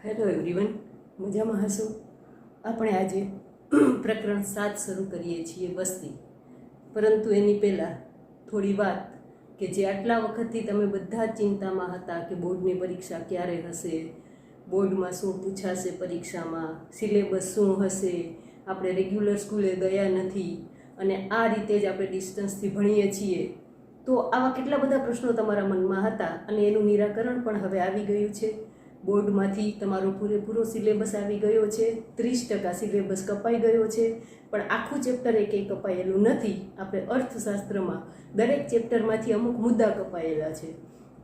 Hello everyone, મજામાં હશો? આપણે આજે પ્રકરણ 7 શરૂ કરીએ છીએ, વસ્તી. પરંતુ એની પહેલાં થોડી વાત કે જે આટલા વખતથી તમે બધા જ ચિંતામાં હતા કે બોર્ડની પરીક્ષા ક્યારે હશે, બોર્ડમાં શું પૂછાશે, પરીક્ષામાં સિલેબસ શું હશે, આપણે રેગ્યુલર સ્કૂલે ગયા નથી અને આ રીતે જ આપણે ડિસ્ટન્સથી ભણીએ છીએ. તો આવા કેટલા બધા પ્રશ્નો તમારા મનમાં હતા અને એનું નિરાકરણ પણ હવે આવી ગયું છે. બોર્ડમાંથી તમારો પૂરેપૂરો સિલેબસ આવી ગયો છે, 30% સિલેબસ કપાઈ ગયો છે. પણ આખું ચેપ્ટર એકેય કપાયેલું નથી. આપણે અર્થશાસ્ત્રમાં દરેક ચેપ્ટરમાંથી અમુક મુદ્દા કપાયેલા છે.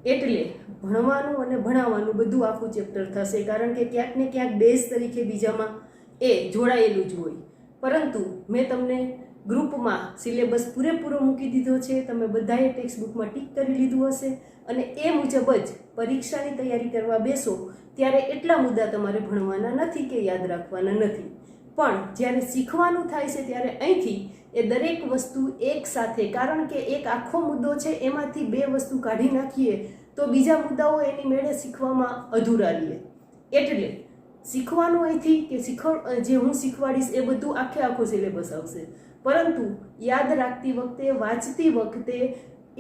એટલે ભણવાનું અને ભણાવવાનું બધું આખું ચેપ્ટર થશે, કારણ કે ક્યાંક ને ક્યાંક બેઝ તરીકે બીજામાં એ જોડાયેલું જ હોય. પરંતુ મેં તમને ગ્રુપમાં સિલેબસ પૂરેપૂરો મૂકી દીધો છે. તમે બધાએ ટેક્સ્ટ બુકમાં ટીક કરી લીધું હશે અને એ મુજબ જ પરીક્ષાની તૈયારી કરવા બેસો ત્યારે એટલા મુદ્દા તમારે ભણવાના નથી કે યાદ રાખવાના નથી. પણ જ્યારે શીખવાનું થાય છે ત્યારે અહીંથી એ દરેક વસ્તુ એક સાથે, કારણ કે એક આખો મુદ્દો છે એમાંથી 2 વસ્તુ કાઢી નાખીએ તો બીજા મુદ્દાઓ એની મેળે શીખવામાં અધૂરા રહે. એટલે શીખવાનું અહીંથી કે જે હું શીખવાડીશ એ બધું આખો સિલેબસ આવશે. પરંતુ યાદ રાખતી વખતે, વાંચતી વખતે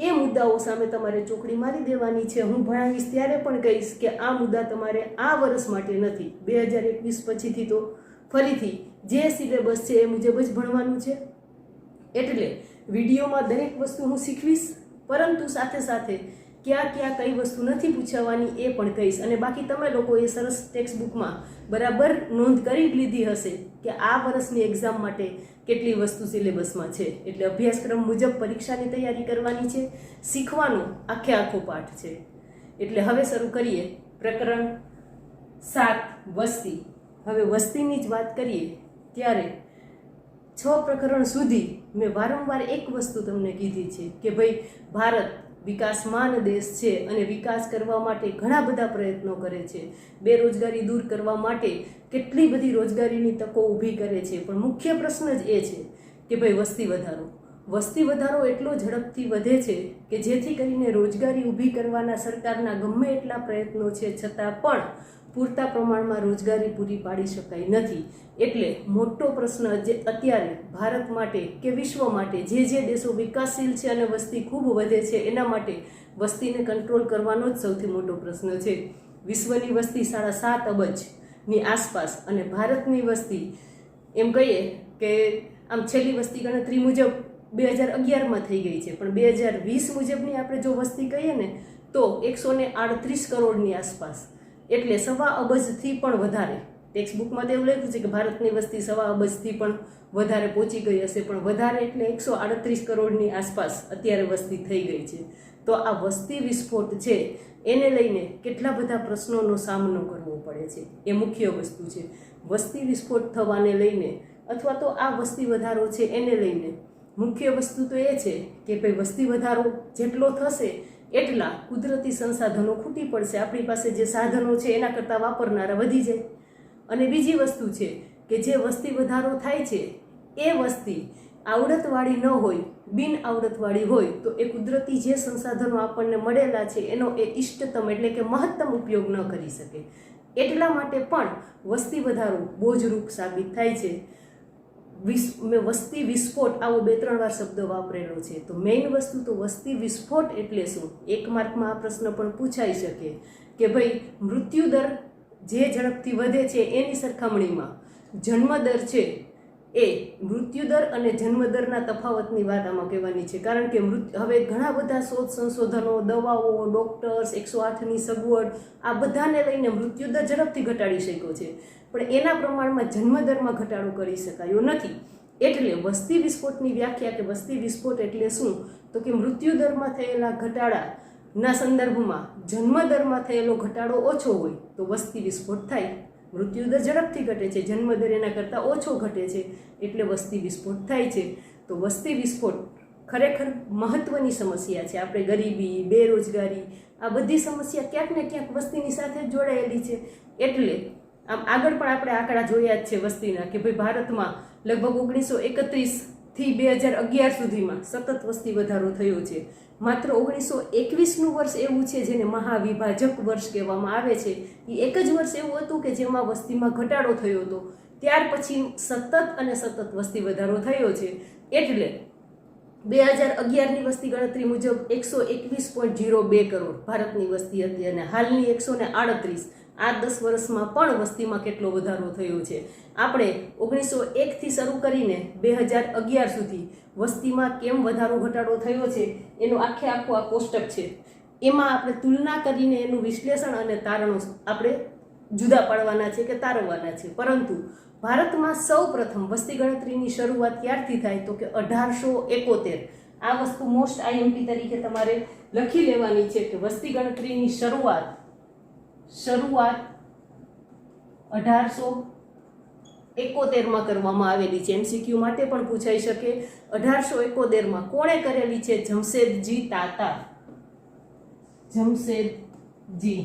એ મુદ્દાઓ સામે તમારે ચોકડી મારી દેવાની છે. હું ભણાવીશ ત્યારે પણ કહીશ કે આ મુદ્દા તમારે આ વર્ષ માટે નથી, 2021 પછીથી તો ફરીથી જે સિલેબસ છે એ મુજબ જ ભણવાનું છે. એટલે વિડીયોમાં દરેક વસ્તુ હું શીખવીશ, પરંતુ સાથે સાથે ક્યાં ક્યાં કઈ વસ્તુ નથી પૂછાવાની એ પણ કહીશ. અને બાકી તમે લોકો એ સરસ ટેક્સ્ટ બુકમાં બરાબર નોંધ કરી લીધી હશે કે આ વર્ષની એક્ઝામ માટે કેટલી વસ્તુ સિલેબસમાં છે. એટલે અભ્યાસક્રમ મુજબ પરીક્ષાની તૈયારી કરવાની છે. શીખવાનો આખો પાઠ છે. એટલે હવે શરૂ કરીએ પ્રકરણ 7 વસ્તી. હવે વસ્તીની જ વાત કરીએ ત્યારે 6 પ્રકરણ સુધી મેં વારંવાર એક વસ્તુ તમને કીધી છે કે ભાઈ ભારત વિકાસમાન દેશ છે અને વિકાસ કરવા માટે ઘણા બધા પ્રયત્નો કરે છે. બેરોજગારી દૂર કરવા માટે કેટલી બધી રોજગારીની તકો ઊભી કરે છે. પણ મુખ્ય પ્રશ્ન જ એ છે કે ભાઈ વસ્તી વધારો. વસ્તી વધારો એટલો ઝડપથી વધે છે કે જેથી કરીને રોજગારી ઊભી કરવાના સરકારના ગમે એટલા પ્રયત્નો છે છતાં પણ પૂરતા પ્રમાણમાં રોજગારી પૂરી પાડી શકાય નથી. એટલે મોટો પ્રશ્ન જે અત્યારે ભારત માટે કે વિશ્વ માટે, જે દેશો વિકાસશીલ છે અને વસ્તી ખૂબ વધે છે એના માટે વસ્તીને કંટ્રોલ કરવાનો જ સૌથી મોટો પ્રશ્ન છે. વિશ્વની વસ્તી 7.5 અબજની આસપાસ અને ભારતની વસ્તી એમ કહીએ કે આમ છેલ્લી વસ્તી ગણતરી મુજબ 2011માં થઈ ગઈ છે, પણ 2020 મુજબની આપણે જો વસ્તી કહીએ ને તો 138 કરોડની આસપાસ, એટલે 1.25 અબજથી પણ વધારે. ટેક્સ્ટ બુકમાં તો એવું લખ્યું છે કે ભારતની વસ્તી 1.25 અબજથી પણ વધારે પહોંચી ગઈ હશે, પણ વધારે એટલે 138 કરોડની આસપાસ અત્યારે વસ્તી થઈ ગઈ છે. તો આ વસ્તી વિસ્ફોટ છે એને લઈને કેટલા બધા પ્રશ્નોનો સામનો કરવો પડે છે, એ મુખ્ય વસ્તુ છે. વસ્તી વિસ્ફોટ થવાને લઈને અથવા તો આ વસ્તી વધારો છે એને લઈને મુખ્ય વસ્તુ તો એ છે કે ભાઈ વસ્તી વધારો જેટલો થશે એટલા કુદરતી સંસાધનો ખૂટી પડશે. આપણી પાસે જે સાધનો છે એના કરતાં વાપરનારા વધી જાય. અને બીજી વસ્તુ છે કે જે વસ્તી વધારો થાય છે એ વસ્તી આવડતવાળી ન હોય, બિન આવડતવાળી હોય, તો એ કુદરતી જે સંસાધનો આપણને મળેલા છે એનો એ ઇષ્ટતમ એટલે કે મહત્તમ ઉપયોગ ન કરી શકે. એટલા માટે પણ વસ્તી વધારો બોજરૂપ સાબિત થાય છે. મેં વસ્તી વિસ્ફોટ આવો 2-3 વાર શબ્દ વાપરેલો છે. તો મેઇન વસ્તુ તો વસ્તી વિસ્ફોટ એટલે શું? 1 માર્કમાં આ પ્રશ્ન પણ પૂછાઈ શકે કે ભાઈ મૃત્યુદર જે ઝડપથી વધે છે એની સરખામણીમાં જન્મદર છે એ મૃત્યુદર અને જન્મદરના તફાવતની વાત આમાં કહેવાની છે. કારણ કે હવે ઘણા બધા શોધ સંશોધનો, દવાઓ, ડોક્ટર્સ, 108ની સગવડ, આ બધાને લઈને મૃત્યુદર ઝડપથી ઘટાડી શક્યો છે, પણ એના પ્રમાણમાં જન્મદરમાં ઘટાડો કરી શકાયો નથી. એટલે વસ્તી વિસ્ફોટની વ્યાખ્યા કે વસ્તી વિસ્ફોટ એટલે શું, તો કે મૃત્યુદરમાં થયેલા ઘટાડાના સંદર્ભમાં જન્મદરમાં થયેલો ઘટાડો ઓછો હોય તો વસ્તી વિસ્ફોટ થાય. મૃત્યુદર ઝડપથી ઘટે છે, જન્મદર એના કરતાં ઓછો ઘટે છે, એટલે વસ્તી વિસ્ફોટ થાય છે. તો વસ્તી વિસ્ફોટ ખરેખર મહત્વની સમસ્યા છે. આપણે ગરીબી, બેરોજગારી, આ બધી સમસ્યા ક્યાંક ને ક્યાંક વસ્તીની સાથે જ જોડાયેલી છે. એટલે આમ આગળ પણ આપણે આંકડા જોયા જ છે વસ્તીના કે ભાઈ ભારતમાં લગભગ 1931થી 2011 સુધીમાં સતત વસ્તી વધારો થયો છે. માત્ર 1921નું વર્ષ એવું છે જેને મહાવિભાજક વર્ષ કહેવામાં આવે છે. એ એક જ વર્ષ એવું હતું કે જેમાં વસ્તીમાં ઘટાડો થયો હતો. ત્યાર પછી સતત અને સતત વસ્તી વધારો થયો છે. એટલે 2011ની વસ્તી ગણતરી મુજબ 121.02 કરોડ ભારતની વસ્તી હતી અને હાલની 138. આ 10 વર્ષમાં પણ વસ્તીમાં કેટલો વધારો થયો છે. આપણે 1901થી શરૂ કરીને 2011 સુધી વસ્તીમાં કેમ વધારો ઘટાડો થયો છે એનું આખું આ કોષ્ટક છે. એમાં આપણે તુલના કરીને એનું વિશ્લેષણ અને તારણો આપણે જુદા પાડવાના છે કે તારવવાના છે. પરંતુ ભારતમાં સૌ પ્રથમ વસ્તી ગણતરીની શરૂઆત ક્યારથી થાય તો કે 1871. આ વસ્તુ મોસ્ટ IMP તરીકે તમારે લખી લેવાની છે કે વસ્તી ગણતરીની શરૂઆત 1871માં કરવામાં આવેલી છે. MCQ માટે પણ પૂછાઈ શકે. 1871માં કોણે કરેલી છે? જમશેદજી તાતા. જમશેદજી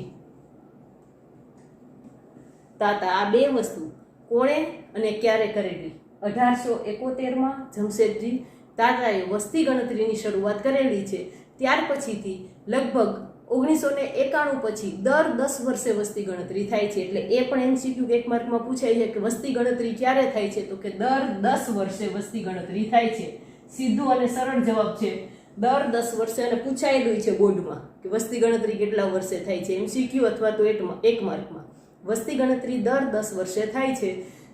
તાતા. આ બે વસ્તુ કોણે અને ક્યારે કરેલી? 1871માં જમશેદજી તાતાએ વસ્તી ગણતરીની શરૂઆત કરેલી છે. ત્યાર પછીથી લગભગ 1991 પછી દર 10 વર્ષે વસ્તી ગણતરી થાય છે. એટલે એ પણ MCQ 1 માર્કમાં પૂછાય છે કે વસ્તી ગણતરી ક્યારે થાય છે તો કે દર 10 વર્ષે વસ્તી ગણતરી થાય છે. સીધું અને સરળ જવાબ છે દર 10 વર્ષે. અને પૂછાયેલું છે બોર્ડમાં કે વસ્તી ગણતરી કેટલા વર્ષે થાય છે, MCQ અથવા તો 1 માર્કમાં. વસ્તી ગણતરી દર 10 વર્ષે થાય છે.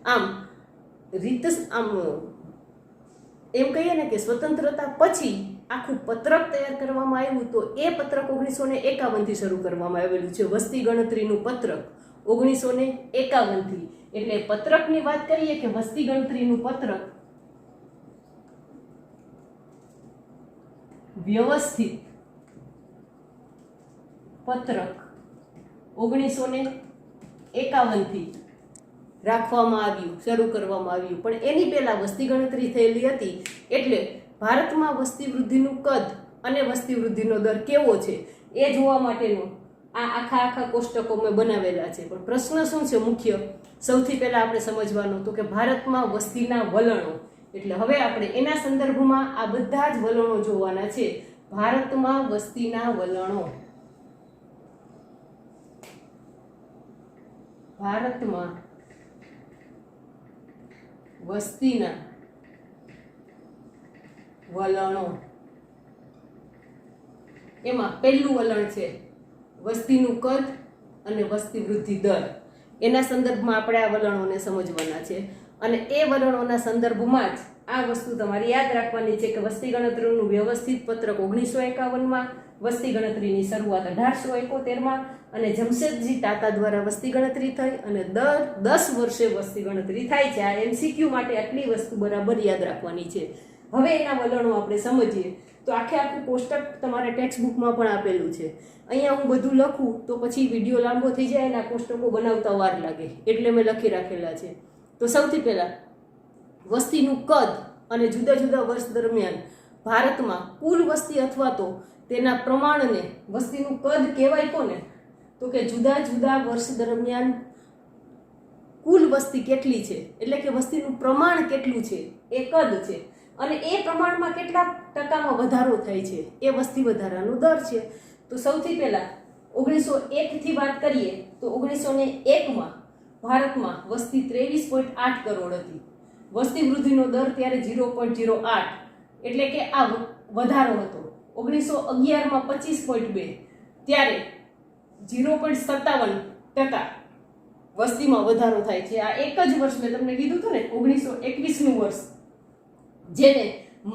આમ એમ કહીએ ને કે સ્વતંત્રતા પછી આખું પત્રક તૈયાર કરવામાં આવ્યું તો એ પત્રક 1951થી શરૂ કરવામાં આવેલું છે. વસ્તી ગણતરીનું પત્રક 1951થી. એટલે પત્રકની વાત કરીએ કે વસ્તી ગણતરીનું પત્રક વ્યવસ્થિત પત્રક 1951થી રાખવામાં આવ્યું, શરૂ કરવામાં આવ્યું. પણ એની પહેલા વસ્તી ગણતરી થયેલી હતી. એટલે ભારતમાં વસ્તી વૃદ્ધિનું કદ અને વસ્તી વૃદ્ધિનો દર કેવો છે એ જોવા માટેનું આ આખા કોષ્ટકો મેં બનાવેલા છે. પણ પ્રશ્ન શું છે મુખ્ય? સૌથી પહેલા આપણે સમજવાનું તો કે ભારતમાં વસ્તીના વલણો. એટલે હવે આપણે એના સંદર્ભમાં આ બધા જ વલણો જોવાના છે. ભારતમાં વસ્તીના વલણો. ભારતમાં વસ્તીના વલણો. એમાં પહેલું વલણ છે વસ્તીનું કદ અને વસ્તી વૃદ્ધિ દર. એના સંદર્ભમાં આપણે આ વલણોને સમજવાના છે. અને એ વલણોના સંદર્ભમાં જ આ વસ્તુ તમારે યાદ રાખવાની છે કે વસ્તી ગણતરીનું વ્યવસ્થિત પત્રક 1951માં, વસ્તી ગણતરીની શરૂઆત 1871માં અને જમશેદજી તાતા દ્વારા વસ્તી ગણતરી થઈ અને દર 10 વર્ષે વસ્તી ગણતરી થાય છે. આ MCQ માટે આટલી વસ્તુ બરાબર યાદ રાખવાની છે. હવે એના વલણો આપણે સમજીએ તો આખું કોષ્ટક તમારે ટેક્સ્ટ બુકમાં પણ આપેલું છે. અહીંયા હું બધું લખું તો પછી વિડીયો લાંબો થઈ જાય અને આ કોષ્ટકો બનાવતા વાર લાગે, એટલે મેં લખી રાખેલા છે. તો સૌથી પહેલા વસ્તીનું કદ અને જુદા જુદા વર્ષ દરમિયાન ભારતમાં કુલ વસ્તી અથવા તો તેના પ્રમાણને વસ્તીનું કદ કહેવાય કોને? તો કે જુદા જુદા વર્ષ દરમિયાન કુલ વસ્તી કેટલી છે એટલે કે વસ્તીનું પ્રમાણ કેટલું છે એ કદ છે. અને એ પ્રમાણમાં કેટલા ટકામાં વધારો થાય છે એ વસ્તી વધારાનો દર છે. તો સૌથી પહેલા 1901 થી વાત કરીએ તો 1901માં ભારતમાં વસ્તી 23.8 કરોડ હતી. વસ્તી વૃદ્ધિનો દર ત્યારે 0.08 એટલે કે આ વધારો હતો. 1911માં 25.2 ત્યારે 0.57% વસ્તીમાં વધારો થાય છે. આ એક જ વર્ષ મેં તમને કીધું હતું ને 1921નું વર્ષ જેને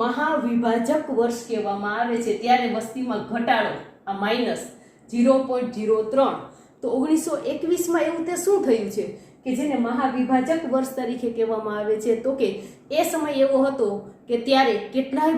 મહાવિભાજક વર્ષ કહેવામાં આવે છે ત્યારે વસ્તીમાં ઘટાડો આ -0.03. તો 1921માં એવું તે શું થયું છે કે જેને મહાવિભાજક વર્ષ તરીકે કહેવામાં આવે છે તો કે એ સમય એવો હતો કે ત્યારે કેટલા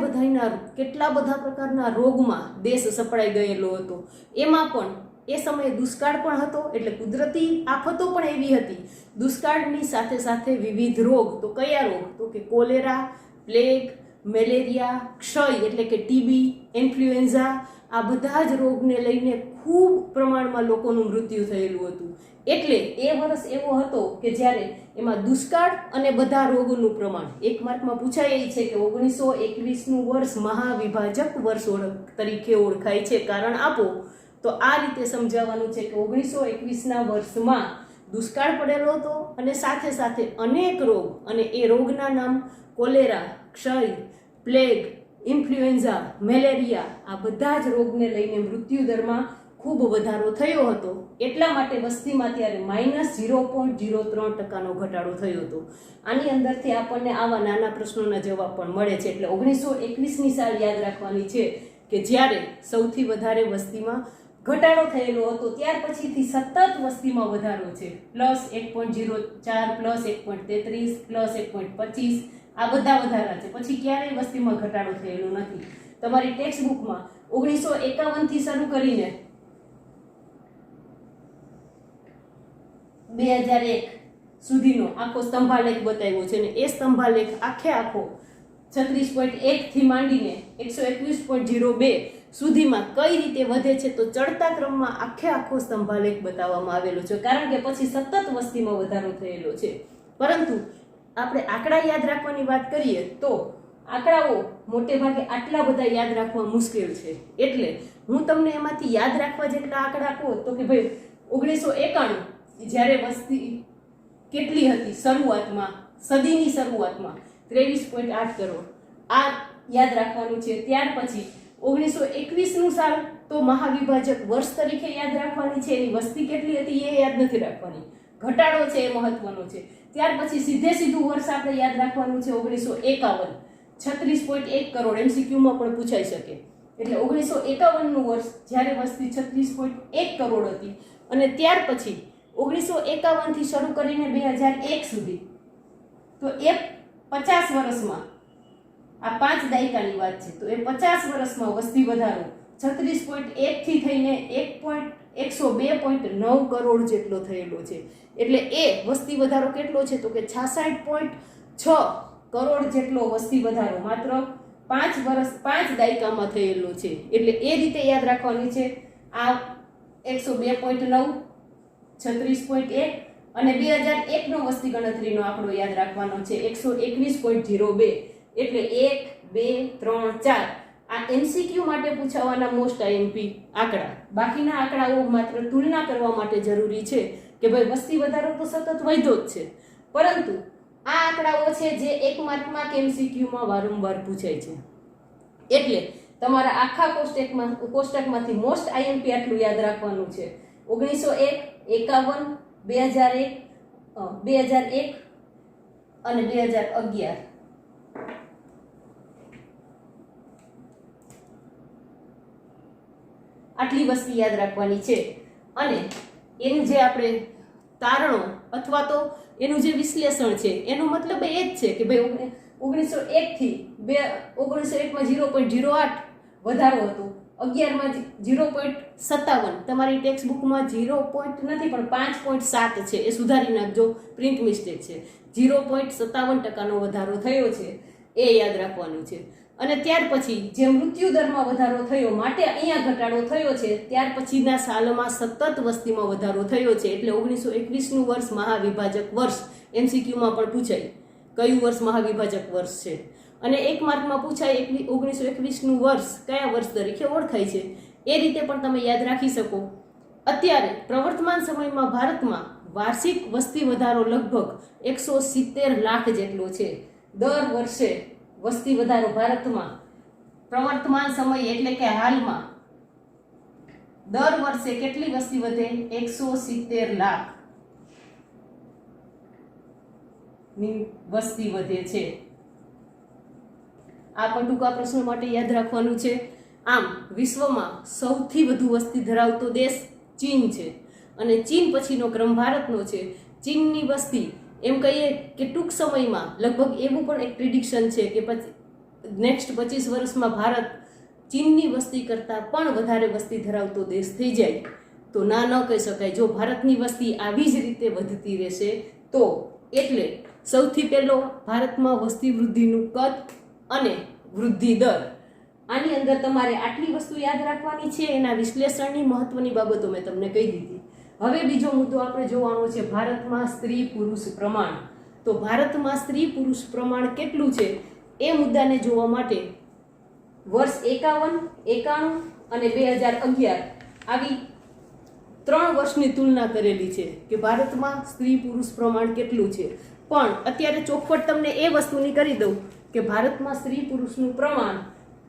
બધા પ્રકારના રોગમાં દેશ સપડાઈ ગયેલો હતો. એમાં પણ એ સમયે દુષ્કાળ પણ હતો. એટલે કુદરતી આફતો પણ એવી હતી. દુષ્કાળની સાથે સાથે વિવિધ રોગ. તો કયા રોગ? તો કે કોલેરા, પ્લેગ, મેલેરિયા, ક્ષય એટલે કે TB, ઇન્ફ્લુએન્ઝા, આ બધા જ રોગને લઈને ખૂબ પ્રમાણમાં લોકોનું મૃત્યુ થયેલું હતું. એટલે એ વર્ષ એવો હતો કે જ્યારે એમાં દુષ્કાળ અને બધા રોગોનું પ્રમાણ એક માર્કમાં પૂછાય એ છે કે 1921નું વર્ષ મહાવિભાજક વર્ષ તરીકે ઓળખાય છે. કારણ આપો તો આ રીતે સમજાવવાનું છે કે 1921ના વર્ષમાં દુષ્કાળ પડેલો હતો અને સાથે સાથે અનેક રોગ, અને એ રોગના નામ કોલેરા, ક્ષય, પ્લેગ, ઇન્ફ્લુએન્ઝા, મેલેરિયા, આ બધા જ રોગને લઈને મૃત્યુ દરમાં ખૂબ વધારો થયો હતો. એટલા માટે વસ્તીમાં ત્યારે -0.03% ઘટાડો થયો હતો. આની અંદરથી આપણને આવા નાના પ્રશ્નોના જવાબ પણ મળે છે. એટલે 1921ની સાલ યાદ રાખવાની છે કે જ્યારે સૌથી વધારે વસ્તીમાં ઘટાડો થયેલો હતો. ત્યાર પછીથી સતત વસ્તીમાં વધારો છે, +1.04, +1.33, +1.25, આ બધા વધારા છે. પછી ક્યારેય વસ્તીમાં ઘટાડો થયેલો નથી. તમારી ટેક્સ્ટ બુકમાં 1951થી શરૂ કરીને 2001 સુધીનો આખો સ્તંભાલેખ બતાવ્યો છે, અને એ સ્તંભાલેખ આખો 36.1 થી માંડીને 121.02 સુધીમાં કઈ રીતે વધે છે તો ચડતા ક્રમમાં આખો સ્તંભાલેખ બતાવવામાં આવેલો છે. કારણ કે પછી સતત વસ્તીમાં વધારો થયેલો છે. પરંતુ આપણે આંકડા યાદ રાખવાની વાત કરીએ તો આંકડાઓ મોટે ભાગે આટલા બધા યાદ રાખવા મુશ્કેલ છે. એટલે હું તમને એમાંથી યાદ રાખવા જેટલા આંકડા કહું તો કે ભાઈ 1991 જ્યારે વસ્તી કેટલી હતી શરૂઆતમાં, સદીની શરૂઆતમાં 23.8 કરોડ, આ યાદ રાખવાનું છે. ત્યાર પછી 1921નું સાલ તો મહાવિભાજક વર્ષ તરીકે યાદ રાખવાની છે. એની વસ્તી કેટલી હતી એ યાદ નથી રાખવાની, ઘટાડો છે એ મહત્વનો છે. ત્યાર પછી સીધું વર્ષ આપણે યાદ રાખવાનું છે 1951, 36.1 કરોડ, MCQમાં પણ પૂછાઈ શકે. એટલે 1951નું વર્ષ જ્યારે વસ્તી 36.1 કરોડ હતી, અને ત્યાર પછી 1951થી શરૂ કરીને 2001 સુધી, તો એ 50 વર્ષમાં, આ 5 દાયકાની વાત છે, તો એ 50 વર્ષમાં વસ્તી વધારો 36.1 થી થઈને 102.9 કરોડ જેટલો થયેલો છે. એટલે એ વસ્તી વધારો કેટલો છે તો કે 66.6 કરોડ જેટલો વસ્તી વધારો માત્ર 5 દાયકામાં થયેલો છે. એટલે એ રીતે યાદ રાખવાની છે. આ 102.9, 36.1 અને 2001નો વસ્તી ગણતરીનો આંકડો યાદ રાખવાનો છે 121.02. એટલે 1, 2, 3, 4 આ MCQ માટે પૂછાવાના મોસ્ટ IMP આંકડા. બાકીના આંકડાઓ માત્ર તુલના કરવા માટે જરૂરી છે કે ભાઈ વસ્તી વધારો તો સતત વધ્યો જ છે, પરંતુ આ આંકડાઓ છે જે 1 માર્કમાં કે MCQમાં વારંવાર પૂછાય છે. એટલે તમારા આખા કોષ્ટકમાંથી મોસ્ટ IMP આટલું યાદ રાખવાનું છે. 1901, 51, 2001 અને 2011. આટલી વસ્તી યાદ રાખવાની છે. અને એનું જે આપણે તારણો અથવા તો એનું જે વિશ્લેષણ છે એનો મતલબ એ જ છે કે ભાઈ 1901 થી 1901માં 0.08 વધારો હતો, 11માં 0.57, તમારી ટેક્સ્ટ બુકમાં 0. નથી પણ 5.7 છે, એ સુધારી નાખજો, પ્રિન્ટ મિસ્ટેક છે. 0.57% વધારો થયો છે, એ યાદ રાખવાનું છે. અને ત્યાર પછી જે મૃત્યુ દરમાં વધારો થયો માટે અહીંયા ઘટાડો થયો છે, ત્યાર પછીના સાલમાં સતત વસ્તીમાં વધારો થયો છે. એટલે 1921નું વર્ષ મહાવિભાજક વર્ષ MCQમાં પણ પૂછાય કયું વર્ષ મહાવિભાજક વર્ષ છે. અને 1 માર્કમાં પૂછાય 1921નું વર્ષ કયા વર્ષ તરીકે ઓળખાય છે, એ રીતે પણ તમે યાદ રાખી શકો. અત્યારે પ્રવર્તમાન સમયમાં ભારતમાં વાર્ષિક વસ્તી વધારો લગભગ 170 લાખ જેટલો છે. દર વર્ષે વસ્તી વધારો ભારતમાં પ્રવર્તમાન સમય એટલે કે હાલમાં દર વર્ષે કેટલી વસ્તી વધે? 170 લાખ ની વસ્તી વધે છે. આ પણ ટૂંકા પ્રશ્નો માટે યાદ રાખવાનું છે. આમ વિશ્વમાં સૌથી વધુ વસ્તી ધરાવતો દેશ ચીન છે, અને ચીન પછીનો ક્રમ ભારતનો છે. ચીનની વસ્તી એમ કહીએ કે ટૂંક સમયમાં લગભગ એવું પણ એક પ્રિડિક્શન છે કે નેક્સ્ટ 25 વર્ષમાં ભારત ચીનની વસ્તી કરતાં પણ વધારે વસ્તી ધરાવતો દેશ થઈ જાય. તો ના ન કહી શકાય જો ભારતની વસ્તી આવી જ રીતે વધતી રહેશે તો. એટલે સૌથી પહેલો ભારતમાં વસ્તી વૃદ્ધિનું કદ અને વૃદ્ધિ દર, આની અંદર તમારે આટલી વસ્તુ યાદ રાખવાની છે, એના વિશ્લેષણની મહત્વની બાબતો મેં તમને કહી દીધી. હવે બીજો મુદ્દો આપણે જોવાનો છે, ભારતમાં સ્ત્રી પુરુષ પ્રમાણ. તો ભારતમાં સ્ત્રી પુરુષ પ્રમાણ કેટલું છે એ મુદ્દાને જોવા માટે વર્ષ 51, 91 અને 2011 આવી 3 વર્ષની તુલના કરેલી છે કે ભારતમાં સ્ત્રી પુરુષ પ્રમાણ કેટલું છે. પણ અત્યારે ચોખવટ તમને એ વસ્તુની કરી દઉં કે ભારતમાં સ્ત્રી પુરુષનું પ્રમાણ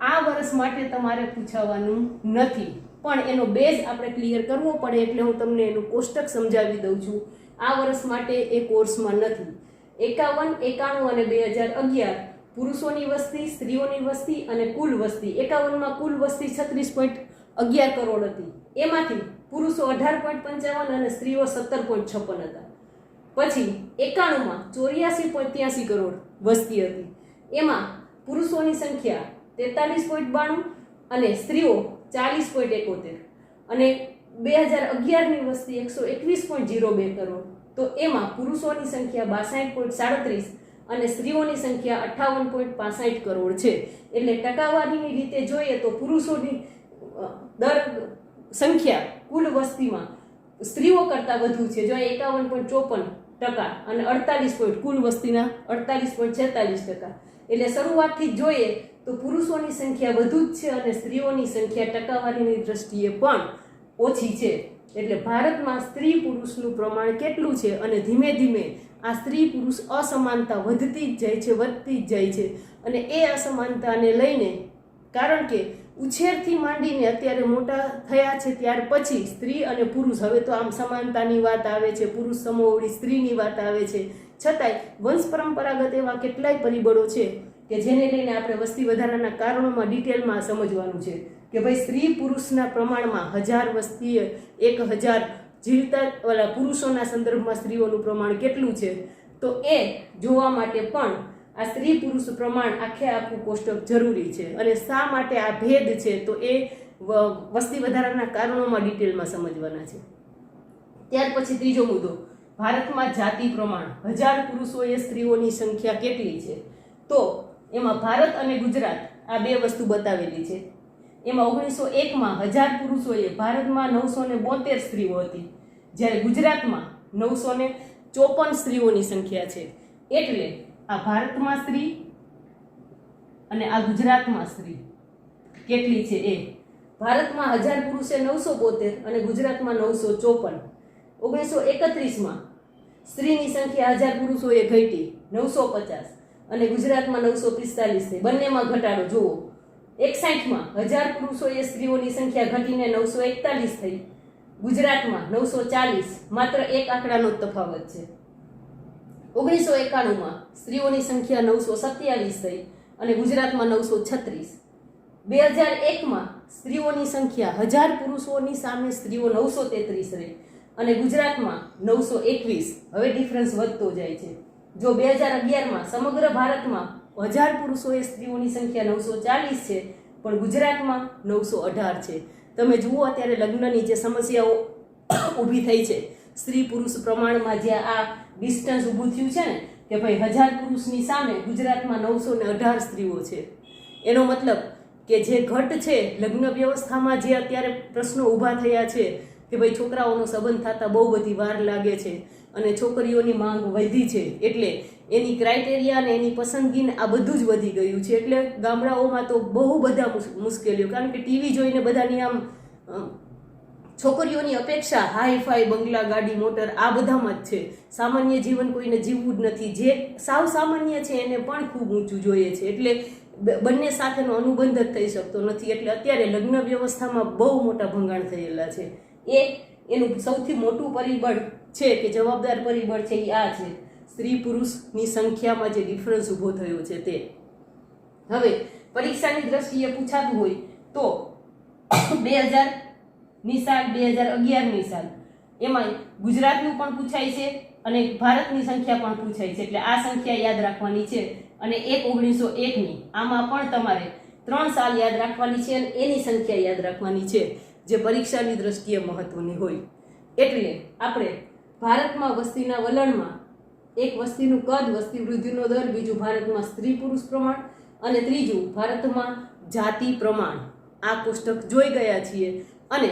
આ વર્ષ માટે તમારે પૂછાવાનું નથી, પણ એનો બેઝ આપણે ક્લિયર કરવો પડે એટલે હું તમને એનું કોષ્ટક સમજાવી દઉં છું. આ વર્ષ માટે એ કોર્સમાં નથી. 51, 91 અને 2011 પુરુષોની વસ્તી, સ્ત્રીઓની વસ્તી અને કુલ વસ્તી. 51માં કુલ વસ્તી 36.11 કરોડ હતી. એમાંથી પુરુષો 18.55 અને સ્ત્રીઓ 17.56 હતા. પછી 91માં 84.83 કરોડ વસ્તી હતી. એમાં પુરુષોની સંખ્યા 43.92 અને સ્ત્રીઓ 40.71 અને 2011ની વસ્તી 121.02 કરોડ. તો એમાં પુરુષોની સંખ્યા 62.37 અને સ્ત્રીઓની સંખ્યા 58.65 કરોડ છે. એટલે ટકાવારીની રીતે જોઈએ તો પુરુષોની દર સંખ્યા કુલ વસ્તીમાં સ્ત્રીઓ કરતાં વધુ છે. જો 51.54% અને 48 કુલ વસ્તીના 48.46%. એટલે શરૂઆતથી જ જોઈએ તો પુરુષોની સંખ્યા વધુ જ છે અને સ્ત્રીઓની સંખ્યા ટકાવારીની દ્રષ્ટિએ પણ ઓછી છે. એટલે ભારતમાં સ્ત્રી પુરુષનું પ્રમાણ કેટલું છે અને ધીમે ધીમે આ સ્ત્રી પુરુષ અસમાનતા વધતી જ જાય છે, વધતી જ જાય છે. અને એ અસમાનતાને લઈને, કારણ કે ઉછેરથી માંડીને અત્યારે મોટા થયા છે ત્યાર પછી સ્ત્રી અને પુરુષ, હવે તો આમ સમાનતાની વાત આવે છે, પુરુષ સમોવડી સ્ત્રીની વાત આવે છે, છતાંય વંશ પરંપરાગત એવા કેટલાય પરિબળો છે કે જેને લઈને આપણે વસ્તી વધારાના કારણોમાં ડિટેલમાં સમજવાનું છે કે ભાઈ સ્ત્રી પુરુષના પ્રમાણમાં 1000 વસ્તીએ 1000 જીવતા ઓલા પુરુષોના સંદર્ભમાં સ્ત્રીઓનું પ્રમાણ કેટલું છે. તો એ જોવા માટે પણ આ સ્ત્રી પુરુષ પ્રમાણ આખું કોષ્ટક જરૂરી છે. અને શા માટે આ ભેદ છે તો એ વસ્તી વધારાના કારણોમાં ડિટેલમાં સમજવાના છે. ત્યાર પછી ત્રીજો મુદ્દો, ભારતમાં જાતિ પ્રમાણ 1000 પુરુષોએ સ્ત્રીઓની સંખ્યા કેટલી છે. તો એમાં ભારત અને ગુજરાત આ બે વસ્તુ બતાવેલી છે. એમાં 1901માં 1000 પુરુષોએ ભારતમાં 972 સ્ત્રીઓ હતી, જ્યારે ગુજરાતમાં 954 સ્ત્રીઓની સંખ્યા છે. એટલે આ ભારતમાં સ્ત્રી અને આ ગુજરાતમાં સ્ત્રી કેટલી છે એ, ભારતમાં 1000 પુરુષે 972 અને ગુજરાતમાં 954. 1931માં સ્ત્રીની સંખ્યા 1000 પુરુષોએ ઘટી 950 અને ગુજરાતમાં 945 થઈ. બંનેમાં ઘટાડો જુઓ. 61માં 1000 પુરુષોએ સ્ત્રીઓની સંખ્યા ઘટીને 941 થઈ, ગુજરાતમાં 940. માત્ર એક આંકડાનો જ તફાવત છે. 1991માં સ્ત્રીઓની સંખ્યા 927 થઈ અને ગુજરાતમાં 936. 2001માં સ્ત્રીઓની સંખ્યા 1000 પુરુષોની સામે સ્ત્રીઓ 933 રહી અને ગુજરાતમાં 921. હવે ડિફરન્સ વધતો જાય છે. જો 2011માં સમગ્ર ભારતમાં 1000 પુરુષોએ સ્ત્રીઓની સંખ્યા 940 છે, પણ ગુજરાતમાં 918 છે. તમે જુઓ અત્યારે લગ્નની જે સમસ્યાઓ ઊભી થઈ છે, સ્ત્રી પુરુષ પ્રમાણમાં જે આ ડિસ્ટન્સ ઊભું થયું છે ને કે ભાઈ 1000 પુરુષની સામે ગુજરાતમાં 918 સ્ત્રીઓ છે. એનો મતલબ કે જે ઘટ છે લગ્ન વ્યવસ્થામાં, જે અત્યારે પ્રશ્નો ઊભા થયા છે કે ભાઈ છોકરાઓનો સંબંધ થતા બહુ બધી વાર લાગે છે અને છોકરીઓની માંગ વધી છે, એટલે એની ક્રાઇટેરિયા અને એની પસંદગીને આ બધું જ વધી ગયું છે. એટલે ગામડાઓમાં તો બહુ બધા મુશ્કેલીઓ, કારણ કે ટીવી જોઈને બધાની આમ છોકરીઓની અપેક્ષા હાઈફાઈ બંગલા, ગાડી, મોટર આ બધામાં જ છે. સામાન્ય જીવન કોઈને જીવવું જ નથી. જે સાવ સામાન્ય છે એને પણ ખૂબ ઊંચું જોઈએ છે. એટલે બંને સાથેનો અનુબંધ જ થઈ શકતો નથી. એટલે અત્યારે લગ્ન વ્યવસ્થામાં બહુ મોટા ભંગાણ થયેલા છે. એનું સૌથી મોટું પરિબળ છે કે જવાબદાર પરિબળ છે એ આ છે, સ્ત્રી પુરુષની સંખ્યામાં જે ડિફરન્સ ઊભો થયો છે તે. હવે પરીક્ષાની દ્રષ્ટિએ પૂછાતું હોય તો 2000ની સાલ, 2011ની સાલ, એમાં ગુજરાતનું પણ પૂછાય છે અને ભારતની સંખ્યા પણ પૂછાય છે. એટલે આ સંખ્યા યાદ રાખવાની છે. અને 1901ની આમાં પણ તમારે 3 સાલ યાદ રાખવાની છે અને એની સંખ્યા યાદ રાખવાની છે, જે પરીક્ષાની દ્રષ્ટિએ મહત્વની હોય. એટલે આપણે ભારતમાં વસ્તીના વલણમાં એક વસ્તીનું કદ, વસ્તી વૃદ્ધિનો દર, બીજું ભારતમાં સ્ત્રી પુરુષ પ્રમાણ અને ત્રીજું ભારતમાં જાતિ પ્રમાણ આ કોષ્ટક જોઈ ગયા છીએ અને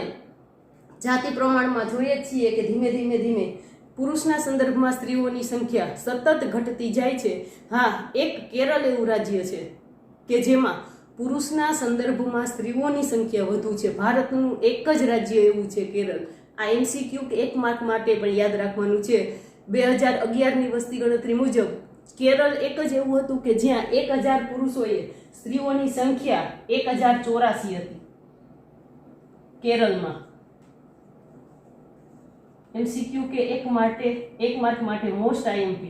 જાતિ પ્રમાણમાં જોઈએ છીએ કે ધીમે ધીમે ધીમે પુરુષના સંદર્ભમાં સ્ત્રીઓની સંખ્યા સતત ઘટતી જાય છે. હા, એક કેરળ એવું રાજ્ય છે કે જેમાં પુરુષના સંદર્ભમાં સ્ત્રીઓની સંખ્યા વધુ છે. ભારતનું એક જ રાજ્ય એવું છે કેરળ. આ MCQ કે 1 માર્ક માટે પણ યાદ રાખવાનું છે. 2011ની વસ્તી ગણતરી મુજબ કેરળ એક જ એવું હતું કે જ્યાં 1000 પુરુષોએ સ્ત્રીઓની સંખ્યા 1084 હતી કેરળમાં. MCQ કે 1 માર્ક માટે મોસ્ટ IMP.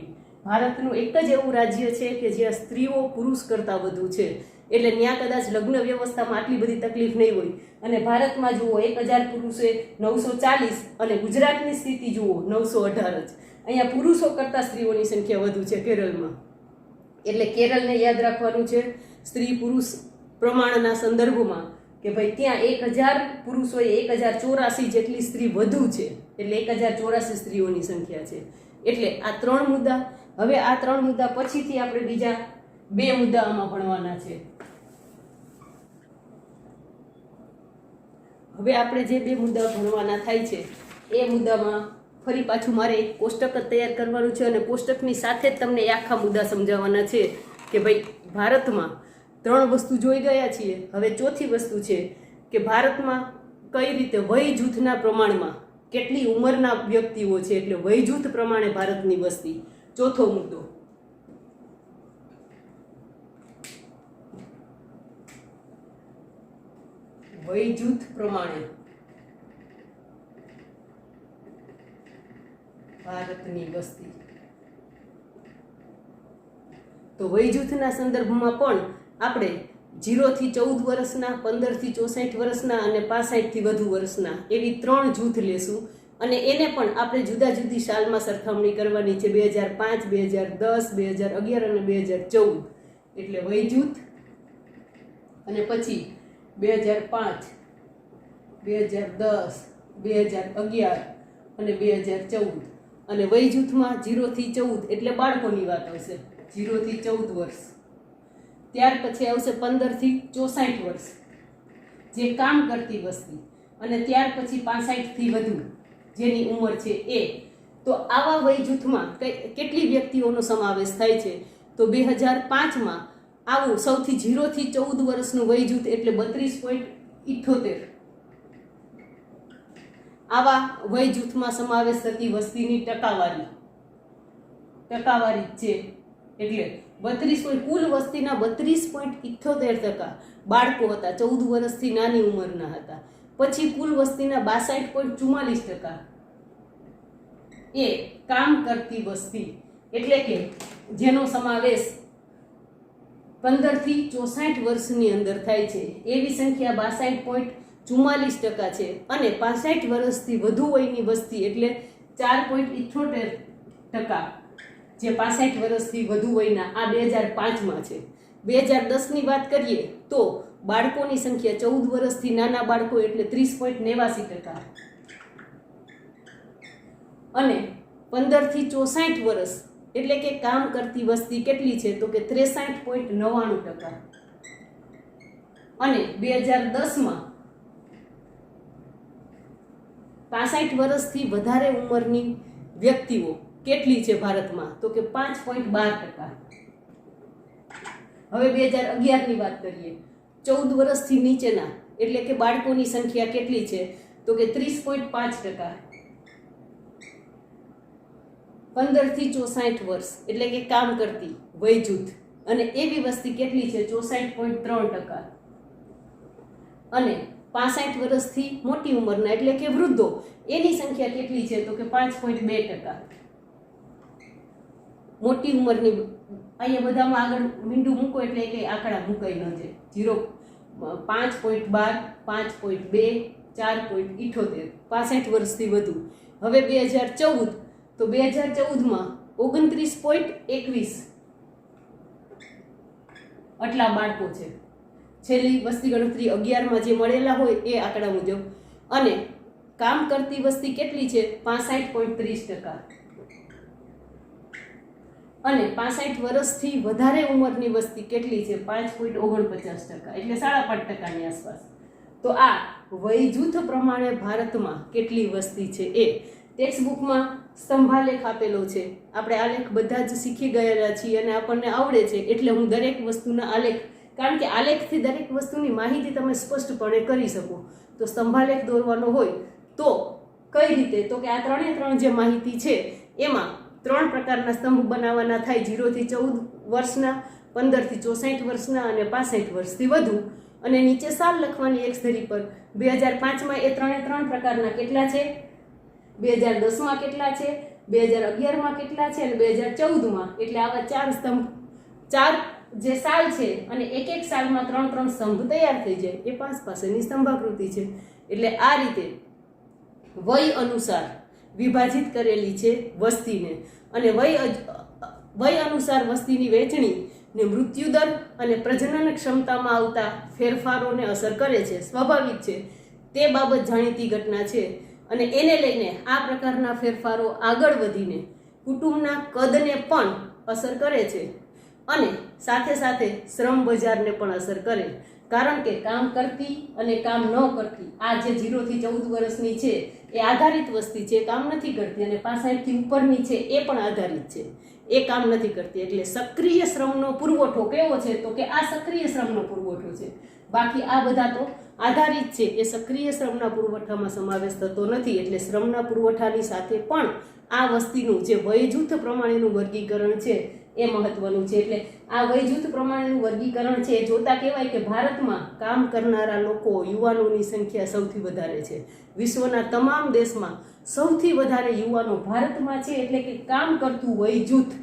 ભારતનું એક જ એવું રાજ્ય છે કે જ્યાં સ્ત્રીઓ પુરુષ કરતાં વધુ છે. એટલે ત્યાં કદાચ લગ્ન વ્યવસ્થામાં આટલી બધી તકલીફ નહીં હોય. અને ભારતમાં જુઓ 1000 પુરુષે 940 અને ગુજરાતની સ્થિતિ જુઓ 918 જ. અહીંયા પુરુષો કરતાં સ્ત્રીઓની સંખ્યા વધુ છે કેરળમાં. એટલે કેરળને યાદ રાખવાનું છે સ્ત્રી પુરુષ પ્રમાણના સંદર્ભમાં કે ભાઈ ત્યાં 1000 પુરુષોએ 1084 જેટલી સ્ત્રી વધુ છે. એટલે 1084 સ્ત્રીઓની સંખ્યા છે. એટલે આ 3 મુદ્દા. હવે આ 3 મુદ્દા પછીથી આપણે બીજા 2 મુદ્દા આમાં ભણવાના છે. હવે આપણે જે 2 મુદ્દા ભણવાના થાય છે એ મુદ્દામાં ફરી પાછું મારે એક કોષ્ટક જ તૈયાર કરવાનું છે અને કોષ્ટકની સાથે જ તમને આખા મુદ્દા સમજાવવાના છે કે ભાઈ ભારતમાં 3 વસ્તુ જોઈ ગયા છીએ. હવે ચોથી વસ્તુ છે કે ભારતમાં કઈ રીતે વય જૂથના પ્રમાણમાં કેટલી ઉંમરના વ્યક્તિઓ છે. એટલે વય જૂથ પ્રમાણે ભારતની વસ્તી. ચોથો મુદ્દો વય જૂથ પ્રમાણે ભારતની વસ્તી. તો વય જૂથના સંદર્ભમાં પણ આપણે 0 થી 14 વર્ષના, 15 થી 64 વર્ષના અને 65 થી વધુ વર્ષના એવી 3 જૂથ લેશું. અને એને પણ આપણે જુદા જુદી સાલમાં સરખામણી કરવાની છે. 2005, 2010, 2011 અને 2014. એટલે વય જૂથ અને પછી 2005, 2010, 2011 અને 2014. અને વય જૂથમાં 0 થી 14 એટલે બાળકોની વાત આવશે. 0 થી 14 વર્ષ. ત્યાર પછી આવશે 15 થી 64 વર્ષ જે કામ કરતી વસ્તી. અને ત્યાર પછી 65 થી વધુ જેની ઉંમર છે એ. તો આવા વય જૂથમાં કેટલી વ્યક્તિઓનો સમાવેશ થાય છે? તો 2005માં આવું સૌથી 0 થી 14 વર્ષનું વય જૂથ એટલે 32.78. આવા વય જૂથમાં સમાવેશ થતી વસ્તીની ટકાવારી છે. એટલે 32 કુલ વસ્તીના 32.78% બાળકો હતા, 14 વર્ષથી નાની ઉંમરના હતા. પછી કુલ વસ્તીના 62.44% એ કામ કરતી વસ્તી એટલે કે જેનો સમાવેશ 15 થી 64 વર્ષની અંદર થાય છે એવી સંખ્યા 62.44% છે. અને 65 વર્ષથી વધુ વયની વસ્તી એટલે 4.78% જે 65 વર્ષથી વધુ વયના આ 2005માં છે. 2010ની વાત કરીએ તો બાળકોની સંખ્યા 14 વર્ષથી નાના બાળકો એટલે 30.89% અને 15 થી 64 વર્ષ એટલે કે કામ કરતી વસ્તી કેટલી છે તો કે 63.99%. અને 2010માં 65 વર્ષથી વધારે ઉંમરની વ્યક્તિઓ કેટલી છે ભારતમાં તો કે 5.12%. હવે 2011ની વાત કરીએ. 14 વર્ષથી નીચેના એટલે કે બાળકોની સંખ્યા કેટલી છે તો કે 30.5%. 15 થી 64 વર્ષ એટલે કે કામ કરતી વય જૂથ અને એવી વસ્તી કેટલી છે 64.3%. અને 65 વર્ષથી મોટી ઉંમરના એટલે કે વૃદ્ધો એની સંખ્યા કેટલી છે તો કે 5.2%. મોટી ઉંમરની અહીંયા બધામાં આગળ મીંડું મૂકો એટલે કે આંકડા મૂકાઈ ન જાય. 5.12, 5.2, 4.78 65 વર્ષથી વધુ. હવે 2014 તો 2014માં 29.21 આટલા બાળકો છે. છેલ્લી વસ્તી ગણતરી 11માં જે મળેલા હોય એ આંકડા મુજબ. અને કામ કરતી વસ્તી કેટલી છે 65.30%. અને 65 વર્ષથી વધારે ઉંમરની વસ્તી કેટલી છે? 5.49%, એટલે 5.5%ની આસપાસ. તો આ વય જૂથ પ્રમાણે ભારતમાં કેટલી વસ્તી છે એ ટેક્સ્ટ બુકમાં સ્તંભાલેખ આપેલો છે. આપણે આલેખ બધા જ શીખી ગયેલા છીએ અને આપણને આવડે છે, એટલે હું દરેક વસ્તુના આલેખ, કારણ કે આલેખથી દરેક વસ્તુની માહિતી તમે સ્પષ્ટપણે કરી શકો. તો સ્તંભાલેખ દોરવાનો હોય તો કઈ રીતે? તો કે આ ત્રણ જે માહિતી છે એમાં 3 પ્રકારના સ્તંભ બનાવવાના થાય: 0 થી 14 વર્ષના, 15 થી 64 વર્ષના અને 65 વર્ષથી વધુ. અને નીચે સાલ લખવાની એક ધરી પર. 2005માં એ 3 પ્રકારના કેટલા છે, 2010માં કેટલા છે, 2011માં કેટલા છે અને 2014માં. એટલે આવા 4 સ્તંભ, 4 જે સાલ છે અને એક સાલમાં 3 સ્તંભ તૈયાર થઈ જાય. એ 5 પાસેની સ્તંભાકૃતિ છે. એટલે આ રીતે વય અનુસાર વિભાજિત કરેલી છે વસ્તીને. અને વય અનુસાર વસ્તીની વહેંચણી ને મૃત્યુદર અને પ્રજનન ક્ષમતામાં આવતા ફેરફારોને અસર કરે છે. સ્વાભાવિક છે, તે બાબત જાણીતી ઘટના છે. અને એને લઈને આ પ્રકારના ફેરફારો આગળ વધીને કુટુંબના કદને પણ અસર કરે છે અને સાથે સાથે શ્રમ બજારને પણ અસર કરે. કારણ કે કામ કરતી અને કામ ન કરતી, આ જે 0 થી 14 વર્ષની છે એ આધારિત વસ્તી છે, કામ નથી કરતી. અને 65 થી ઉપરની છે એ પણ આધારિત છે, એ કામ નથી કરતી. એટલે સક્રિય શ્રમનો પુરવઠો કેવો છે? તો કે આ સક્રિય શ્રમનો પુરવઠો છે. બાકી આ બધા તો આધારિત છે, એ સક્રિય શ્રમના પુરવઠામાં સમાવેશ થતો નથી. એટલે શ્રમના પુરવઠાની સાથે પણ આ વસ્તીનું જે વય જૂથ પ્રમાણેનું વર્ગીકરણ છે એ મહત્વનું છે. એટલે આ વય જૂથ પ્રમાણેનું વર્ગીકરણ છે એ જોતા કહેવાય કે ભારતમાં કામ કરનારા લોકો, યુવાનોની સંખ્યા સૌથી વધારે છે. વિશ્વના તમામ દેશમાં સૌથી વધારે યુવાનો ભારતમાં છે. એટલે કે કામ કરતું વય જૂથ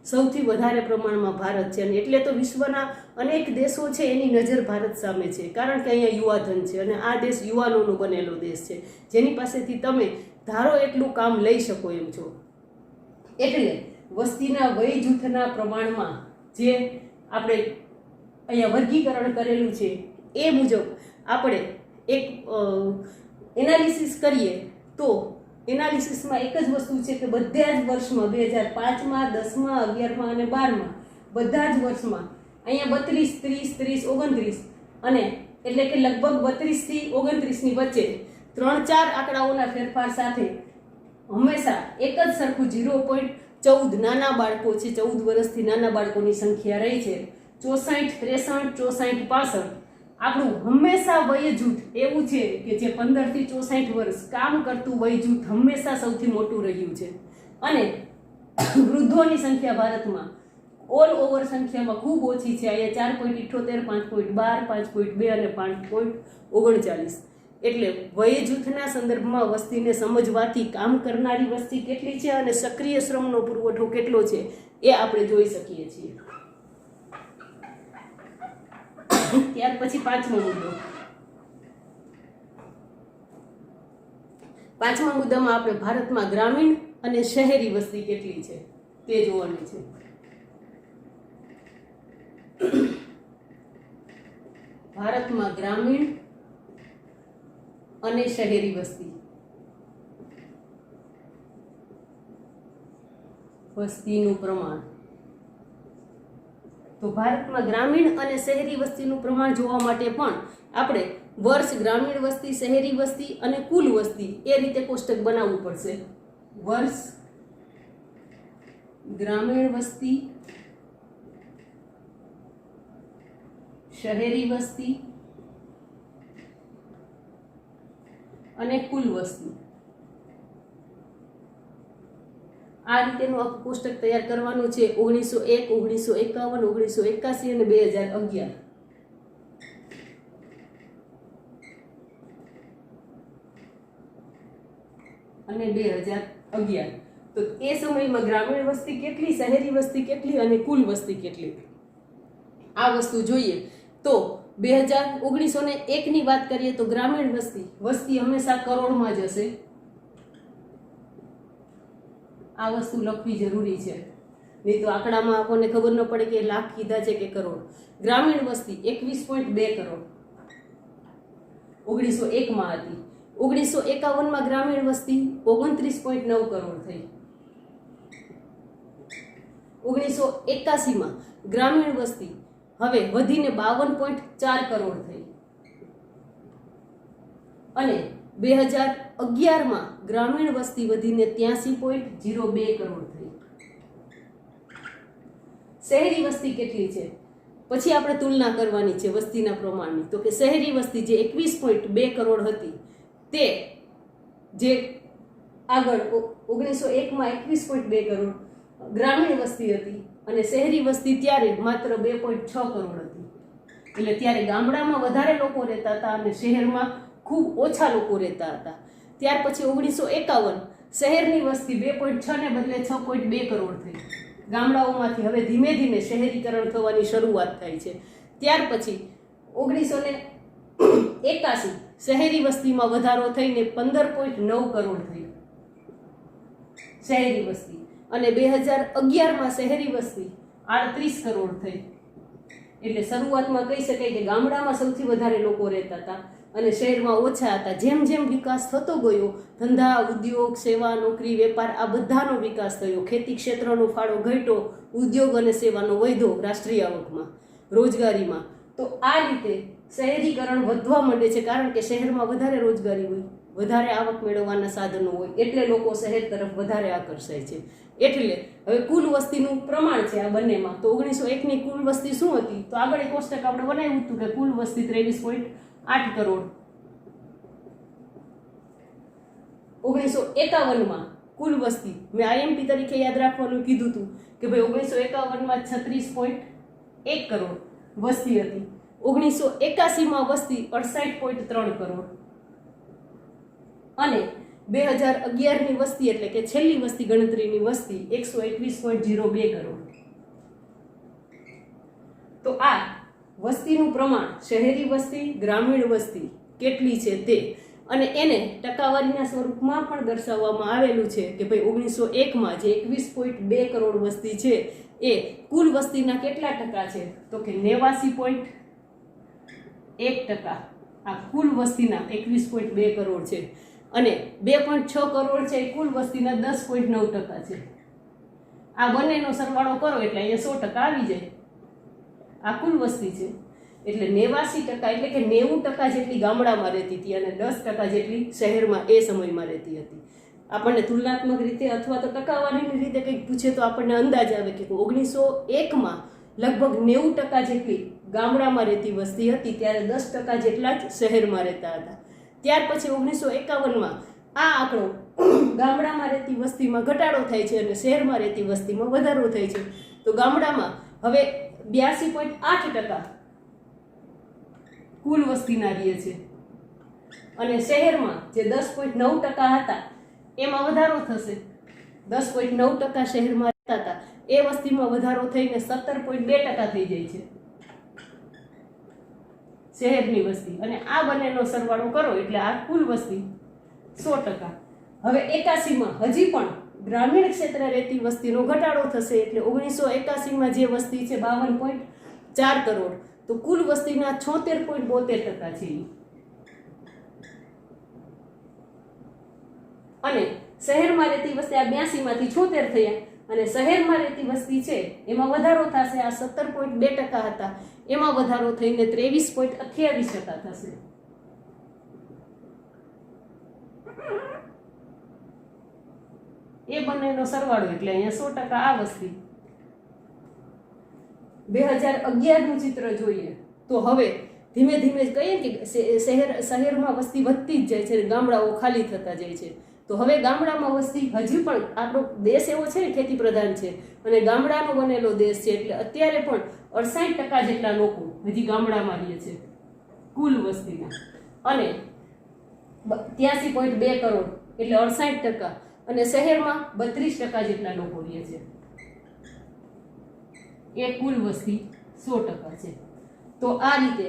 સૌથી વધારે પ્રમાણમાં ભારત છે. અને એટલે તો વિશ્વના અનેક દેશો છે એની નજર ભારત સામે છે, કારણ કે અહીંયા યુવાધન છે અને આ દેશ યુવાનોનો બનેલો દેશ છે, જેની પાસેથી તમે ધારો એટલું કામ લઈ શકો એમ છો. એટલે વસ્તીના વય જૂથના પ્રમાણમાં જે આપણે અહીંયા વર્ગીકરણ કરેલું છે એ મુજબ આપણે એક એનાલિસિસ કરીએ તો એનાલિસિસમાં એક જ વસ્તુ છે કે બધા જ વર્ષમાં 2005માં, 10માં, 11માં અને 12માં બધા જ વર્ષમાં અહીંયા 32, 30, 30, 29 અને એટલે કે લગભગ 32 થી 29ની વચ્ચે 3-4 આંકડાઓના ફેરફાર સાથે હંમેશા એક જ સરખું 0.14 નાના બાળકો છે, 14 વર્ષથી નાના બાળકોની સંખ્યા રહી છે. 64, 63, 64, 65 આપણું હંમેશા વય જૂથ એવું છે કે જે 15 થી 64 વર્ષ કામ કરતું વય જૂથ હંમેશા સૌથી મોટું રહ્યું છે. અને વૃદ્ધોની સંખ્યા ભારતમાં ઓલ ઓવર સંખ્યામાં ખૂબ ઓછી છે. અહીંયા 4.78, 5.12, 5.2 અને 5.39. એટલે વય જૂથના સંદર્ભમાં વસ્તીને સમજવાથી કામ કરનારી વસ્તી કેટલી છે અને સક્રિય શ્રમનો પુરવઠો કેટલો છે એ આપણે જોઈ શકીએ છીએ. ત્યાર પછી 5મો મુદ્દો. 5મા મુદ્દામાં આપણે ભારતમાં ગ્રામીણ અને શહેરી વસ્તી કેટલી છે તે જોવાની છે. ભારતમાં ગ્રામીણ અને શહેરી વસ્તી, વસ્તીનું પ્રમાણ. તો ભારતમાં ગ્રામીણ અને શહેરી વસ્તીનું પ્રમાણ જોવા માટે પણ આપણે વર્ષ ગ્રામીણ વસ્તી, શહેરી વસ્તી અને કુલ વસ્તી એ રીતે કોષ્ટક બનાવવું પડશે. વર્ષ ગ્રામીણ વસ્તી, શહેરી વસ્તી અને કુલ વસ્તી. આ રીતેનું આખું કોષ્ટક તૈયાર કરવાનું છે. 1901, 1951, 1981 અને 2011. અને 2011. તો એ સમયમાં ગ્રામીણ વસ્તી કેટલી, શહેરી વસ્તી કેટલી અને કુલ વસ્તી કેટલી, આ વસ્તુ જોઈએ. તો 1901ની વાત કરીએ તો ગ્રામીણ વસ્તી હંમેશા કરોડમાં જ હશે. આ વસ્તુ લખવી જરૂરી છે, નહીં તો આંકડામાં આપણને ખબર ન પડે કે લાખ કીધા છે કે કરોડ. ગ્રામીણ વસ્તી 21.2 કરોડ 1901માં હતી. 1951માં ગ્રામીણ વસ્તી 29.9 કરોડ થઈ. 1981માં ગ્રામીણ વસ્તી હવે વધીને 52.4 કરોડ થઈ અને 2011માં ગ્રામીણ વસ્તી વધીને 83.02 કરોડ થઈ. શહેરી વસ્તી કેટલી છે પછી આપણે તુલના કરવાની છે વસ્તીના પ્રમાણની. તો કે શહેરી વસ્તી જે 21.2 કરોડ હતી તે જે આગળ 1901માં 21.2 કરોડ ગ્રામીણ વસ્તી હતી અને શહેરી વસ્તી ત્યારે માત્ર 2.6 કરોડ હતી. એટલે ત્યારે ગામડામાં વધારે લોકો રહેતા હતા અને શહેરમાં ખૂબ ઓછા લોકો રહેતા હતા. ત્યાર પછી 1951 શહેરની વસ્તી 2.6 ને બદલે 6.2 કરોડ થઈ. ગામડાઓમાંથી હવે ધીમે ધીમે શહેરીકરણ થવાની શરૂઆત થાય છે. ત્યાર પછી 1981 શહેરી વસ્તીમાં વધારો થઈને 15.9 કરોડ થઈ શહેરી વસ્તી અને 2011માં શહેરી વસ્તી 38 કરોડ થઈ. એટલે શરૂઆતમાં કહી શકાય કે ગામડામાં સૌથી વધારે લોકો રહેતા હતા અને શહેરમાં ઓછા હતા. જેમ જેમ વિકાસ થતો ગયો, ધંધા, ઉદ્યોગ, સેવા, નોકરી, વેપાર આ બધાનો વિકાસ થયો. ખેતી ક્ષેત્રનો ફાળો ઘટ્યો, ઉદ્યોગ અને સેવાનો વધ્યો રાષ્ટ્રીય આવકમાં, રોજગારીમાં. તો આ રીતે શહેરીકરણ વધવા માંડે છે કારણ કે શહેરમાં વધારે રોજગારી હોય, વધારે આવક મેળવવાના સાધનો હોય એટલે લોકો શહેર તરફ વધારે આકર્ષાય છે. એટલે હવે કુલ વસ્તીનું પ્રમાણ છે આ બંનેમાં. તો 1901ની કુલ વસ્તી શું હતી? તો આગળ એક કોષ્ટક આપણે બનાવ્યું હતું કે કુલ વસ્તી 23.8 કરોડ. 1951માં કુલ વસ્તી મેં આઈએમપી તરીકે યાદ રાખવાનું કીધું હતું કે ભાઈ 1951માં 36.1 કરોડ વસ્તી હતી. 1981માં વસ્તી 68.3 કરોડ અને 2011ની વસ્તી એટલે કે છેલ્લી વસ્તી ગણતરીની વસ્તી 121.02 કરોડ. તો આ વસ્તીનું પ્રમાણ શહેરી વસ્તી, ગ્રામીણ વસ્તી કેટલી છે તે, અને એને ટકાવારીના સ્વરૂપમાં પણ દર્શાવવામાં આવેલું છે કે ભાઈ 1901માં જે 21.2 કરોડ વસ્તી છે એ કુલ વસ્તીના કેટલા ટકા છે? તો કે 89.1%. આ કુલ વસ્તીના 21.2 કરોડ છે અને 2.6 કરોડ છે એ કુલ વસ્તીના 10.9% છે. આ બંનેનો સરવાળો કરો એટલે અહીંયા 100% આવી જાય. આ કુલ વસ્તી છે એટલે 89% એટલે કે 90% જેટલી ગામડામાં રહેતી હતી અને 10% જેટલી શહેરમાં એ સમયમાં રહેતી હતી. આપણને તુલનાત્મક રીતે અથવા તો ટકાવારીની રીતે કંઈક પૂછે તો આપણને અંદાજ આવે કે 1901માં લગભગ 90% જેટલી ગામડામાં રહેતી વસ્તી હતી ત્યારે 10% જેટલા જ શહેરમાં રહેતા હતા. ત્યાર પછી 1951માં આ આંકડો ગામડામાં રહેતી વસ્તીમાં ઘટાડો થાય છે અને શહેરમાં રહેતી વસ્તીમાં વધારો થાય છે. તો ગામડામાં હવે 82.8% કુલ વસ્તીના રહે છે અને શહેરમાં જે 10.9% હતા એમાં વધારો થશે. 10.9% શહેરમાં રહેતા હતા એ વસ્તીમાં વધારો થઈને 17.2% થઈ જાય છે શહેરની વસ્તી. અને આ બંનેનો સરવાળો કરો એટલે આ કુલ વસ્તી 100%. હવે 81માં હજી પણ ગ્રામીણ ક્ષેત્રે રહેતી વસ્તીનો ઘટાડો થશે એટલે 1981માં જે વસ્તી છે 52.4 કરોડ તો કુલ વસ્તીના 76.72% છે. અને શહેરમાં રહેતી વસ્તી આ 82માંથી 76 થયા અને શહેરમાં રહેતી વસ્તી છે એમાં વધારો થશે. આ 17.2% હતા એમાં વધારો થઈને 23.28% થશે. એ બંનેનો સરવાળો એટલે અહીંયા 100% આ વસ્તી. 2011નું ચિત્ર જોઈએ તો હવે ધીમે ધીમે કહીએ કે શહેરમાં વસ્તી વધતી જ જાય છે, ગામડાઓ ખાલી થતા જાય છે. તો હવે ગામડામાં વસ્તી હજી પણ, આપણો દેશ એવો છે ને ખેતી પ્રધાન છે અને ગામડાનો બનેલો દેશ છે એટલે અત્યારે પણ 68% જેટલા લોકો હજી ગામડામાં રહે છે કુલ વસ્તીના અને 83.2 કરોડ એટલે 68% અને શહેરમાં 32% જેટલા લોકો રહે છે. એ કુલ વસ્તી 100% છે. તો આ રીતે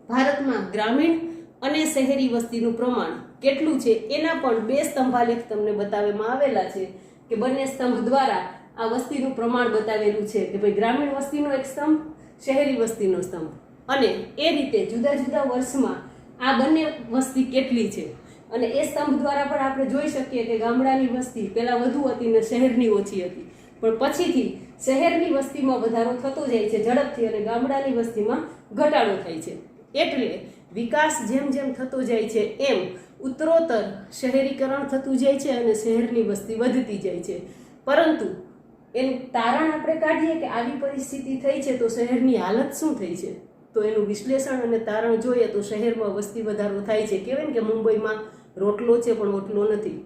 ભારતમાં ગ્રામીણ અને શહેરી વસ્તીનું પ્રમાણ કેટલું છે એના પણ 2 સ્તંભાલેખ તમને બતાવવામાં આવેલા છે કે બંને સ્તંભ દ્વારા આ વસ્તીનું પ્રમાણ બતાવેલું છે કે ભાઈ ગ્રામીણ વસ્તીનો એક સ્તંભ, શહેરી વસ્તીનો સ્તંભ, અને એ રીતે જુદા જુદા વર્ષમાં આ બંને વસ્તી કેટલી છે. અને એ સ્તંભ દ્વારા પણ આપણે જોઈ શકીએ કે ગામડાની વસ્તી પહેલાં વધુ હતી ને શહેરની ઓછી હતી. પણ પછીથી શહેરની વસ્તીમાં વધારો થતો જાય છે ઝડપથી અને ગામડાની વસ્તીમાં ઘટાડો થાય છે. એટલે વિકાસ જેમ જેમ થતો જાય છે એમ ઉત્તરોત્તર શહેરીકરણ થતું જાય છે અને શહેરની વસ્તી વધતી જાય છે. પરંતુ એનું તારણ આપણે કાઢીએ કે આવી પરિસ્થિતિ થઈ છે તો શહેરની હાલત શું થઈ છે, તો એનું વિશ્લેષણ અને તારણ જોઈએ તો શહેરમાં વસ્તી વધારો થાય છે. કહેવાય ને કે મુંબઈમાં રોટલો છે પણ ઓટલો નથી,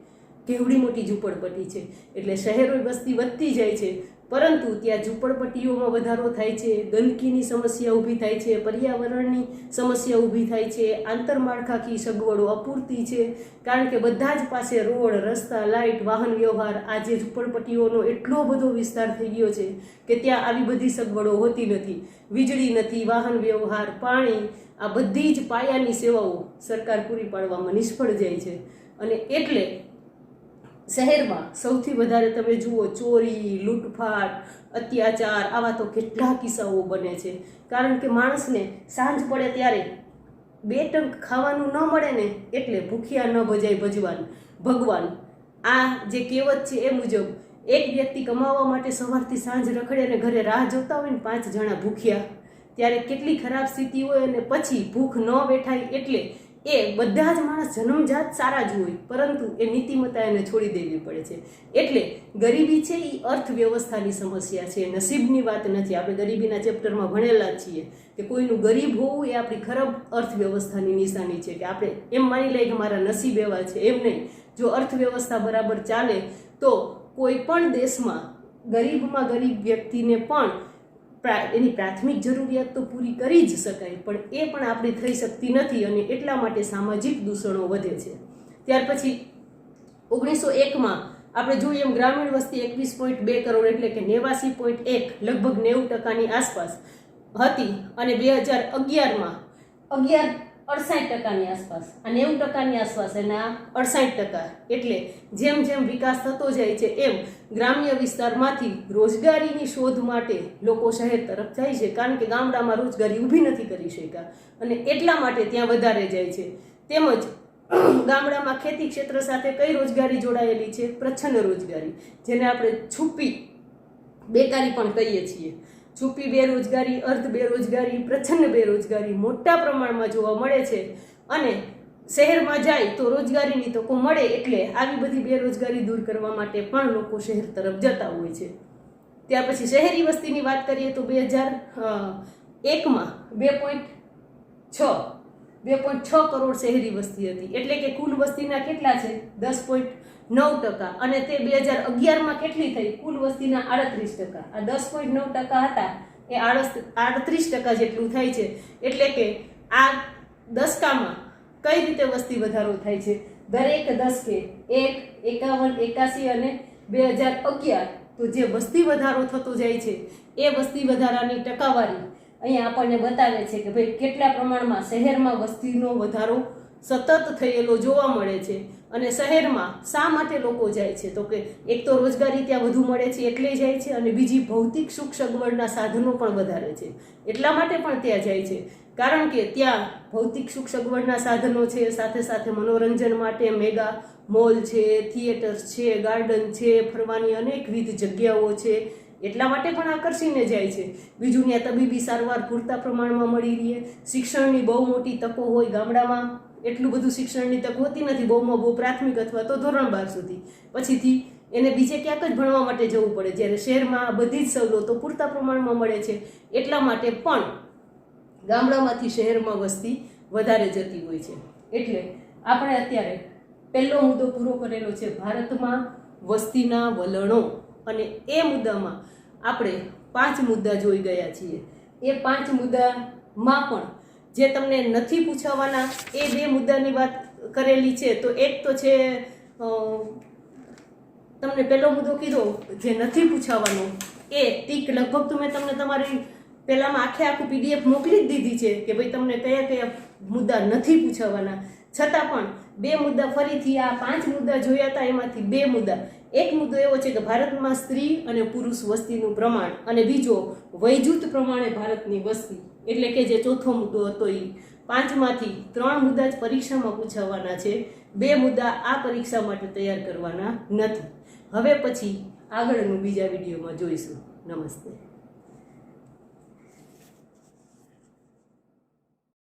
કેવડી મોટી ઝૂંપડપટ્ટી છે. એટલે શહેરો વસ્તી વધતી જાય છે પરંતુ ત્યાં ઝૂંપડપટ્ટીઓમાં વધારો થાય છે, ગંદકીની સમસ્યા ઊભી થાય છે, પર્યાવરણની સમસ્યા ઊભી થાય છે, આંતરમાળખાકીય સગવડો અપૂરતી છે. કારણ કે બધા જ પાસે રોડ, રસ્તા, લાઇટ, વાહન વ્યવહાર, આજે ઝૂંપડપટ્ટીઓનો એટલો બધો વિસ્તાર થઈ ગયો છે કે ત્યાં આવી બધી સગવડો હોતી નથી. વીજળી નથી, વાહન વ્યવહાર, પાણી, આ બધી જ પાયાની સેવાઓ સરકાર પૂરી પાડવામાં નિષ્ફળ જાય છે. અને એટલે શહેરમાં સૌથી વધારે તમે જુઓ ચોરી, લૂંટફાટ, અત્યાચાર, આવા તો કેટલા કિસ્સાઓ બને છે. કારણ કે માણસને સાંજ પડે ત્યારે 2 ટંક ખાવાનું ન મળે ને એટલે ભૂખ્યા ન ભજાય ભગવાન. આ જે કહેવત છે એ મુજબ એક વ્યક્તિ કમાવા માટે સવારથી સાંજ રખડે અને ઘરે રાહ જોતા હોય ને 5 જણા ભૂખ્યા, ત્યારે કેટલી ખરાબ સ્થિતિ હોય. અને પછી ભૂખ ન બેઠાય એટલે એ બધા જ માણસ જન્મજાત સારા જ હોય પરંતુ એ નીતિમત્તા એને છોડી દેવી પડે છે. એટલે ગરીબી છે એ અર્થવ્યવસ્થાની સમસ્યા છે, નસીબની વાત નથી. આપણે ગરીબીના ચેપ્ટરમાં ભણેલા જ છીએ કે કોઈનું ગરીબ હોવું એ આપણી ખરાબ અર્થવ્યવસ્થાની નિશાની છે. કે આપણે એમ માની લઈએ કે મારા નસીબ એવા છે, એમ નહીં. જો અર્થવ્યવસ્થા બરાબર ચાલે તો કોઈ પણ દેશમાં ગરીબમાં ગરીબ વ્યક્તિને પણ એની પ્રાથમિક જરૂરિયાત તો પૂરી કરી જ શકાય, પણ એ પણ આપણી થઈ શકતી નથી અને એટલા માટે સામાજિક દૂષણો વધે છે. ત્યાર પછી 1901માં આપણે જોઈએ એમ ગ્રામીણ વસ્તી 21.2 કરોડ એટલે કે 89.1 લગભગ 90% આસપાસ હતી અને 2011માં 68% આસપાસ, આ 90% આસપાસ અને આ 68%. એટલે જેમ જેમ વિકાસ થતો જાય છે એમ ગ્રામ્ય વિસ્તારમાંથી રોજગારીની શોધ માટે લોકો શહેર તરફ જાય છે. કારણ કે ગામડામાં રોજગારી ઊભી નથી કરી શક્યા અને એટલા માટે ત્યાં વધારે જાય છે. તેમજ ગામડામાં ખેતી ક્ષેત્ર સાથે કઈ રોજગારી જોડાયેલી છે? પ્રચ્છન્ન રોજગારી, જેને આપણે છુપી બેકારી પણ કહીએ છીએ. છુપી બેરોજગારી, અર્ધ બેરોજગારી, પ્રચ્છન્ન બેરોજગારી મોટા પ્રમાણમાં જોવા મળે છે. અને શહેરમાં જાય તો રોજગારીની તકો મળે એટલે આવી બધી બેરોજગારી દૂર કરવા માટે પણ લોકો શહેર તરફ જતા હોય છે. ત્યાર પછી શહેરી વસ્તીની વાત કરીએ તો 2001માં 2.6 કરોડ શહેરી વસ્તી હતી. એટલે કે કુલ વસ્તીના કેટલા છે? 10.9%. અને તે 2011માં કેટલી થઈ? કુલ વસ્તીના 38%. આ 10.9% હતા એ 38% જેટલું થાય છે. એટલે કે આ દશકામાં કઈ રીતે વસ્તી વધારો થાય છે? દરેક દશકે 1, 51, 81 અને 2011 તો જે વસ્તી વધારો થતો જાય છે એ વસ્તી વધારાની ટકાવારી અહીંયા આપણને બતાવે છે કે ભાઈ કેટલા પ્રમાણમાં શહેરમાં વસ્તીનો વધારો સતત થયેલો જોવા મળે છે. અને શહેરમાં શા માટે લોકો જાય છે? તો કે એક તો રોજગારી ત્યાં વધુ મળે છે એટલે જાય છે અને બીજી ભૌતિક સુખ સગવડના સાધનો પણ વધારે છે એટલા માટે પણ ત્યાં જાય છે. કારણ કે ત્યાં ભૌતિક સુખ સગવડના સાધનો છે, સાથે સાથે મનોરંજન માટે મેગા મોલ છે, થિયેટર્સ છે, ગાર્ડન છે, ફરવાની અનેકવિધ જગ્યાઓ છે, એટલા માટે પણ આકર્ષીને જાય છે. બીજું ત્યાં તબીબી સારવાર પૂરતા પ્રમાણમાં મળી રહે, શિક્ષણની બહુ મોટી તકો હોય. ગામડામાં એટલું બધું શિક્ષણની તક હોતી નથી, બહુમાં બહુ પ્રાથમિક અથવા તો ધોરણ 12 સુધી, પછીથી એને બીજે ક્યાંક જ ભણવા માટે જવું પડે. જ્યારે શહેરમાં બધી જ સવલતો પૂરતા પ્રમાણમાં મળે છે એટલા માટે પણ ગામડામાંથી શહેરમાં વસ્તી વધારે જતી હોય છે. એટલે આપણે અત્યારે પહેલો મુદ્દો પૂરો કરેલો છે ભારતમાં વસ્તીના વલણો, અને એ મુદ્દામાં આપણે 5 મુદ્દા જોઈ ગયા છીએ. એ 5 મુદ્દામાં પણ જે તમને નથી પૂછાવાના એ 2 મુદ્દાની વાત કરેલી છે. તો એક તો છે તમને પહેલો મુદ્દો કીધો જે નથી પૂછાવાનો એ ટીક, લગભગ તો મેં તમને તમારી પહેલામાં આખું PDF મોકલી જ દીધી છે કે ભાઈ તમને કયા કયા મુદ્દા નથી પૂછાવાના. છતાં પણ 2 મુદ્દા ફરીથી આ 5 મુદ્દા જોયા હતા એમાંથી 2 મુદ્દા. એક મુદ્દો એવો છે કે ભારતમાં સ્ત્રી અને પુરુષ વસ્તીનું પ્રમાણ, અને બીજો વયજૂથ પ્રમાણે ભારતની વસ્તી, એટલે કે જે ચોથો મુદ્દો હતો. એ 5માંથી 3 મુદ્દા જ પરીક્ષામાં પૂછાવાના છે. બે મુદ્દા આ પરીક્ષા માટે તૈયાર કરવાના નથી. હવે પછી આગળનું બીજા વિડીયોમાં જોઈશું. નમસ્તે.